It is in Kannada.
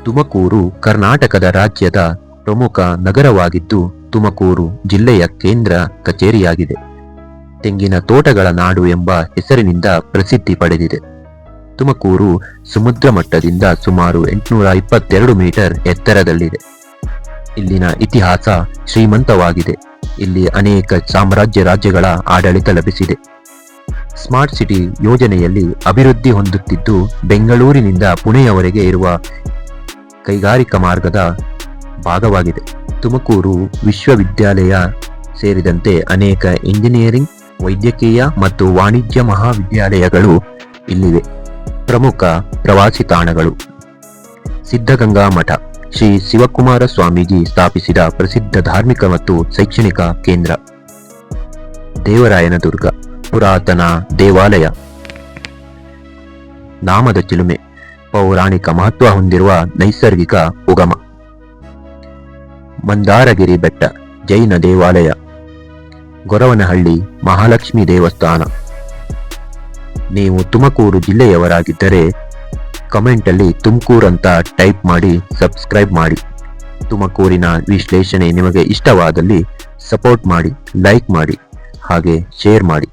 ತುಮಕೂರು ಕರ್ನಾಟಕದ ರಾಜ್ಯದ ಪ್ರಮುಖ ನಗರವಾಗಿದ್ದು ತುಮಕೂರು ಜಿಲ್ಲೆಯ ಕೇಂದ್ರ ಕಚೇರಿಯಾಗಿದೆ. ತೆಂಗಿನ ತೋಟಗಳ ನಾಡು ಎಂಬ ಹೆಸರಿನಿಂದ ಪ್ರಸಿದ್ಧಿ ಪಡೆದಿದೆ. ತುಮಕೂರು ಸಮುದ್ರ ಮಟ್ಟದಿಂದ ಸುಮಾರು 822 ಮೀಟರ್ ಎತ್ತರದಲ್ಲಿದೆ. ಇಲ್ಲಿನ ಇತಿಹಾಸ ಶ್ರೀಮಂತವಾಗಿದೆ. ಇಲ್ಲಿ ಅನೇಕ ರಾಜ್ಯಗಳ ಆಡಳಿತ ಲಭಿಸಿದೆ. ಸ್ಮಾರ್ಟ್ ಸಿಟಿ ಯೋಜನೆಯಲ್ಲಿ ಅಭಿವೃದ್ಧಿ ಹೊಂದುತ್ತಿದ್ದು ಬೆಂಗಳೂರಿನಿಂದ ಪುಣೆಯವರೆಗೆ ಇರುವ ಕೈಗಾರಿಕಾ ಮಾರ್ಗದ ಭಾಗವಾಗಿದೆ. ತುಮಕೂರು ವಿಶ್ವವಿದ್ಯಾಲಯ ಸೇರಿದಂತೆ ಅನೇಕ ಇಂಜಿನಿಯರಿಂಗ್, ವೈದ್ಯಕೀಯ ಮತ್ತು ವಾಣಿಜ್ಯ ಮಹಾವಿದ್ಯಾಲಯಗಳು ಇಲ್ಲಿವೆ. ಪ್ರಮುಖ ಪ್ರವಾಸಿ ತಾಣಗಳು: ಸಿದ್ಧಗಂಗಾ ಮಠ, ಶ್ರೀ ಶಿವಕುಮಾರ ಸ್ವಾಮೀಜಿ ಸ್ಥಾಪಿಸಿದ ಪ್ರಸಿದ್ಧ ಧಾರ್ಮಿಕ ಮತ್ತು ಶೈಕ್ಷಣಿಕ ಕೇಂದ್ರ. ದೇವರಾಯನ ದುರ್ಗ, ಪುರಾತನ ದೇವಾಲಯ. ನಾಮದ ಚಿಲುಮೆ, ಪೌರಾಣಿಕ ಮಹತ್ವ ಹೊಂದಿರುವ ನೈಸರ್ಗಿಕ ಉಗಮ. ಮಂದಾರಗಿರಿ ಬೆಟ್ಟ, ಜೈನ ದೇವಾಲಯ. ಗೊರವನಹಳ್ಳಿ ಮಹಾಲಕ್ಷ್ಮಿ ದೇವಸ್ಥಾನ. ನೀವು ತುಮಕೂರು ಜಿಲ್ಲೆಯವರಾಗಿದ್ದರೆ ಕಮೆಂಟ್ ಅಲ್ಲಿ ತುಮಕೂರು ಅಂತ ಟೈಪ್ ಮಾಡಿ ಸಬ್ಸ್ಕ್ರೈಬ್ ಮಾಡಿ. ತುಮಕೂರಿನ ವಿಶ್ಲೇಷಣೆ ನಿಮಗೆ ಇಷ್ಟವಾದಲ್ಲಿ ಸಪೋರ್ಟ್ ಮಾಡಿ, ಲೈಕ್ ಮಾಡಿ, ಹಾಗೆ ಶೇರ್ ಮಾಡಿ.